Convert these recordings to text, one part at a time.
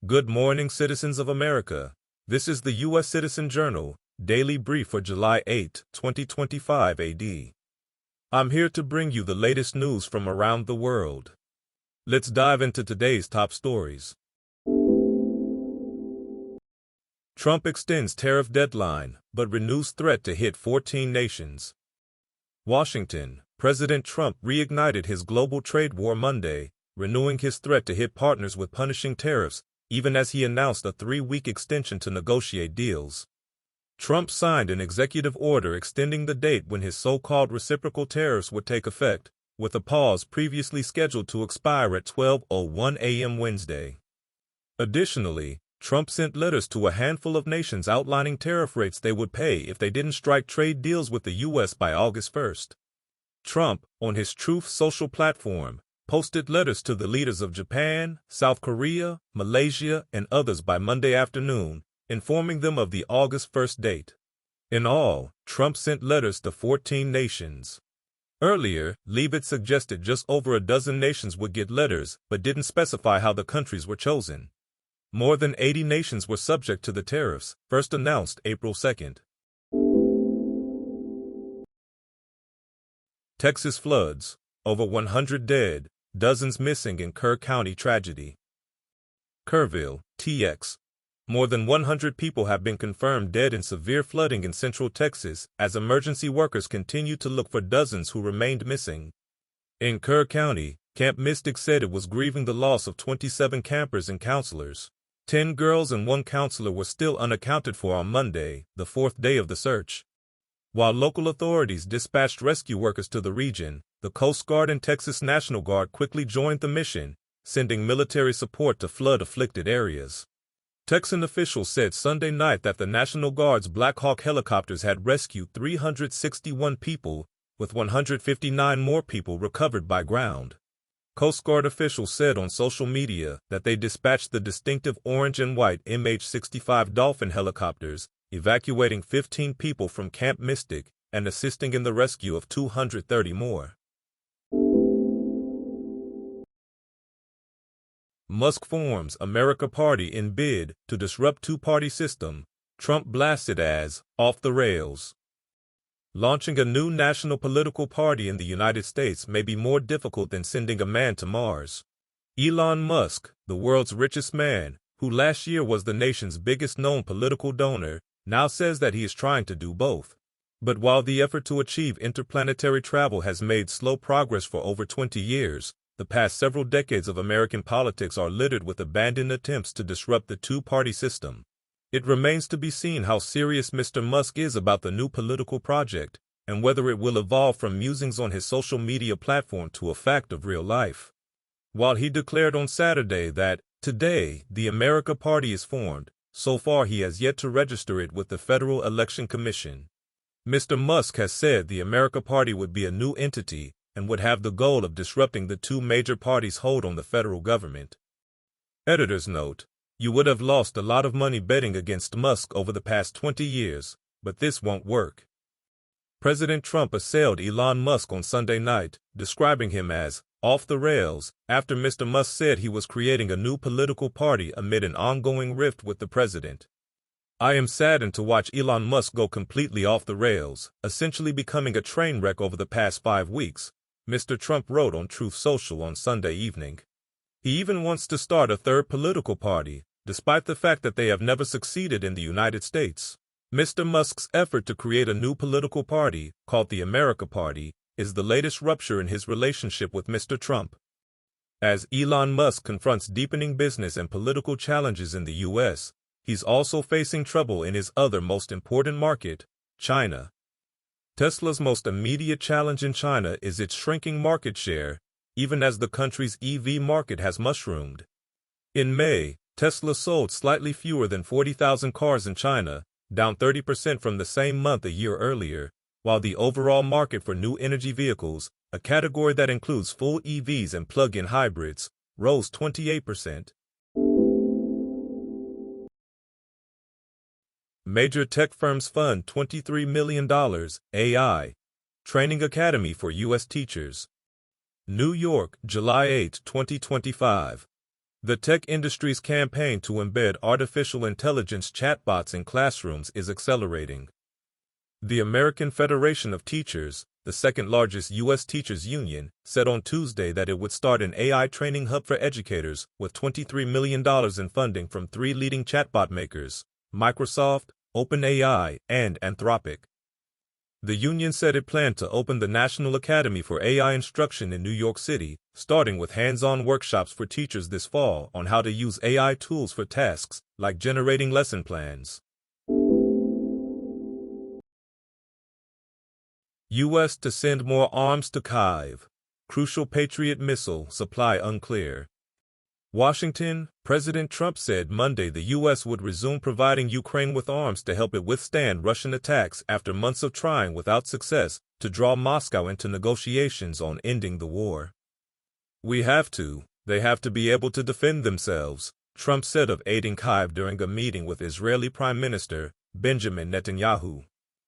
Good morning, citizens of America. This is the U.S. Citizen Journal, Daily Brief for July 8, 2025 AD. I'm here to bring you the latest news from around the world. Let's dive into today's top stories. Trump extends tariff deadline, but renews threat to hit 14 nations. Washington, President Trump reignited his global trade war Monday, renewing his threat to hit partners with punishing tariffs, even as he announced a 3-week extension to negotiate deals. Trump signed an executive order extending the date when his so-called reciprocal tariffs would take effect, with a pause previously scheduled to expire at 12:01 a.m. Wednesday. Additionally, Trump sent letters to a handful of nations outlining tariff rates they would pay if they didn't strike trade deals with the U.S. by August 1st. Trump, on his Truth Social platform, posted letters to the leaders of Japan, South Korea, Malaysia, and others by Monday afternoon, informing them of the August 1st date. In all, Trump sent letters to 14 nations. Earlier, Leavitt suggested just over a dozen nations would get letters, but didn't specify how the countries were chosen. More than 80 nations were subject to the tariffs, first announced April 2nd. Texas floods, over 100 dead, dozens missing in Kerr County tragedy. Kerrville, TX. More than 100 people have been confirmed dead in severe flooding in central Texas as emergency workers continue to look for dozens who remained missing. In Kerr County, Camp Mystic said it was grieving the loss of 27 campers and counselors. 10 girls and 1 counselor were still unaccounted for on Monday, the 4th day of the search. While local authorities dispatched rescue workers to the region, the Coast Guard and Texas National Guard quickly joined the mission, sending military support to flood-afflicted areas. Texan officials said Sunday night that the National Guard's Black Hawk helicopters had rescued 361 people, with 159 more people recovered by ground. Coast Guard officials said on social media that they dispatched the distinctive orange and white MH-65 Dolphin helicopters, evacuating 15 people from Camp Mystic and assisting in the rescue of 230 more. Musk forms America Party in bid to disrupt two-party system, Trump blasted as off the rails. Launching a new national political party in the United States may be more difficult than sending a man to Mars. Elon Musk, the world's richest man, who last year was the nation's biggest known political donor, now says that he is trying to do both. But while the effort to achieve interplanetary travel has made slow progress for over 20 years, the past several decades of American politics are littered with abandoned attempts to disrupt the two-party system. It remains to be seen how serious Mr. Musk is about the new political project, and whether it will evolve from musings on his social media platform to a fact of real life. While he declared on Saturday that, today, the America Party is formed, so far he has yet to register it with the Federal Election Commission. Mr. Musk has said the America Party would be a new entity and would have the goal of disrupting the two major parties' hold on the federal government. Editor's note: you would have lost a lot of money betting against Musk over the past 20 years, but this won't work. President Trump assailed Elon Musk on Sunday night, describing him as off the rails, after Mr. Musk said he was creating a new political party amid an ongoing rift with the president. I am saddened to watch Elon Musk go completely off the rails, essentially becoming a train wreck over the past 5 weeks, Mr. Trump wrote on Truth Social on Sunday evening. He even wants to start a third political party, despite the fact that they have never succeeded in the United States. Mr. Musk's effort to create a new political party, called the America Party, is the latest rupture in his relationship with Mr. Trump. As Elon Musk confronts deepening business and political challenges in the U.S., he's also facing trouble in his other most important market, China. Tesla's most immediate challenge in China is its shrinking market share, even as the country's EV market has mushroomed. In May, Tesla sold slightly fewer than 40,000 cars in China, down 30% from the same month a year earlier, while the overall market for new energy vehicles, a category that includes full EVs and plug-in hybrids, rose 28%. Major tech firms fund $23 million AI Training Academy for U.S. teachers. New York, July 8, 2025. The tech industry's campaign to embed artificial intelligence chatbots in classrooms is accelerating. The American Federation of Teachers, the second-largest U.S. teachers union, said on Tuesday that it would start an AI training hub for educators with $23 million in funding from three leading chatbot makers, Microsoft, OpenAI, and Anthropic. The union said it planned to open the National Academy for AI Instruction in New York City, starting with hands-on workshops for teachers this fall on how to use AI tools for tasks like generating lesson plans. U.S. to send more arms to Kyiv. Crucial Patriot missile supply unclear. Washington, President Trump said Monday the U.S. would resume providing Ukraine with arms to help it withstand Russian attacks after months of trying without success to draw Moscow into negotiations on ending the war. They have to be able to defend themselves, Trump said of aiding Kyiv during a meeting with Israeli Prime Minister Benjamin Netanyahu.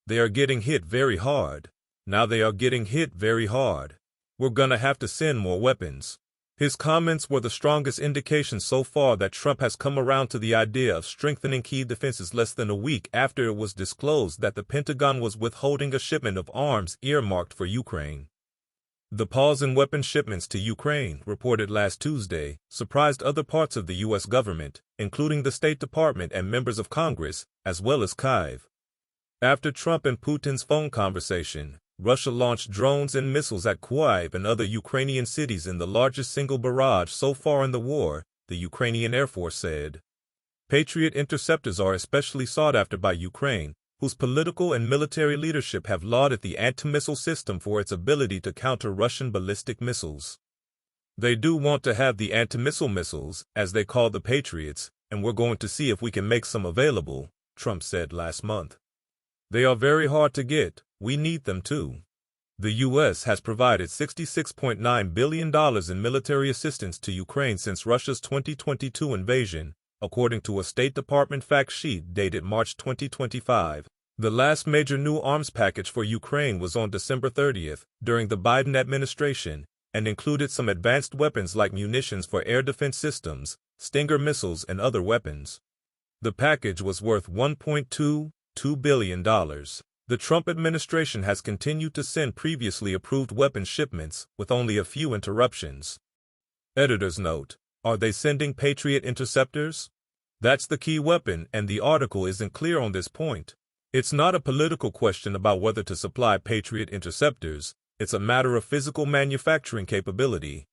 They are getting hit very hard. Now they are getting hit very hard. We're gonna have to send more weapons. His comments were the strongest indication so far that Trump has come around to the idea of strengthening key defenses less than a week after it was disclosed that the Pentagon was withholding a shipment of arms earmarked for Ukraine. The pause in weapon shipments to Ukraine, reported last Tuesday, surprised other parts of the U.S. government, including the State Department and members of Congress, as well as Kyiv. After Trump and Putin's phone conversation, Russia launched drones and missiles at Kyiv and other Ukrainian cities in the largest single barrage so far in the war, the Ukrainian Air Force said. Patriot interceptors are especially sought after by Ukraine, whose political and military leadership have lauded the anti-missile system for its ability to counter Russian ballistic missiles. They do want to have the anti-missile missiles, as they call the Patriots, and we're going to see if we can make some available, Trump said last month. They are very hard to get. We need them too. The U.S. has provided $66.9 billion in military assistance to Ukraine since Russia's 2022 invasion, according to a State Department fact sheet dated March 2025. The last major new arms package for Ukraine was on December 30th, during the Biden administration, and included some advanced weapons like munitions for air defense systems, Stinger missiles, and other weapons. The package was worth $1.22 billion. The Trump administration has continued to send previously approved weapon shipments, with only a few interruptions. Editor's note: are they sending Patriot interceptors? That's the key weapon, and the article isn't clear on this point. It's not a political question about whether to supply Patriot interceptors, it's a matter of physical manufacturing capability.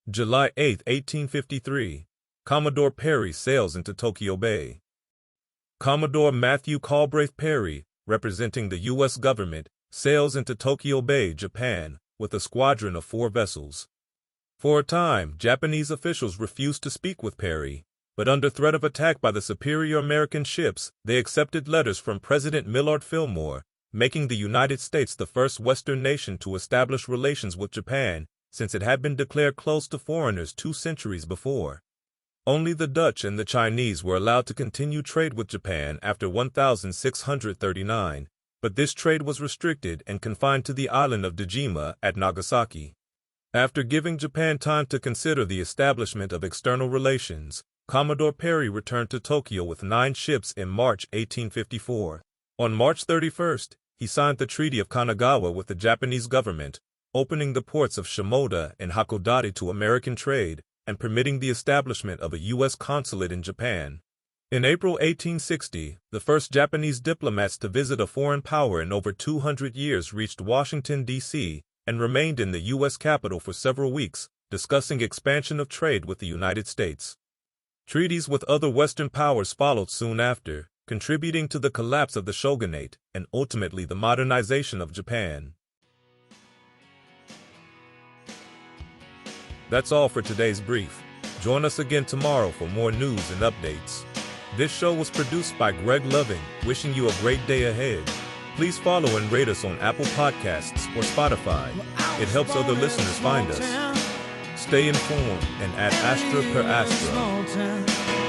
July 8, 1853. Commodore Perry sails into Tokyo Bay. Commodore Matthew Calbraith Perry, representing the U.S. government, sails into Tokyo Bay, Japan, with a squadron of 4 vessels. For a time, Japanese officials refused to speak with Perry, but under threat of attack by the superior American ships, they accepted letters from President Millard Fillmore, making the United States the first Western nation to establish relations with Japan, since it had been declared closed to foreigners 2 centuries before. Only the Dutch and the Chinese were allowed to continue trade with Japan after 1639, but this trade was restricted and confined to the island of Dejima at Nagasaki. After giving Japan time to consider the establishment of external relations, Commodore Perry returned to Tokyo with 9 ships in March 1854. On March 31st, he signed the Treaty of Kanagawa with the Japanese government, opening the ports of Shimoda and Hakodate to American trade, and permitting the establishment of a U.S. consulate in Japan. In April 1860, the first Japanese diplomats to visit a foreign power in over 200 years reached Washington, D.C., and remained in the U.S. Capitol for several weeks, discussing expansion of trade with the United States. Treaties with other Western powers followed soon after, contributing to the collapse of the shogunate and ultimately the modernization of Japan. That's all for today's brief. Join us again tomorrow for more news and updates. This show was produced by Greg Loving, wishing you a great day ahead. Please follow and rate us on Apple Podcasts or Spotify. It helps other listeners find us. Stay informed and ad astra per astra.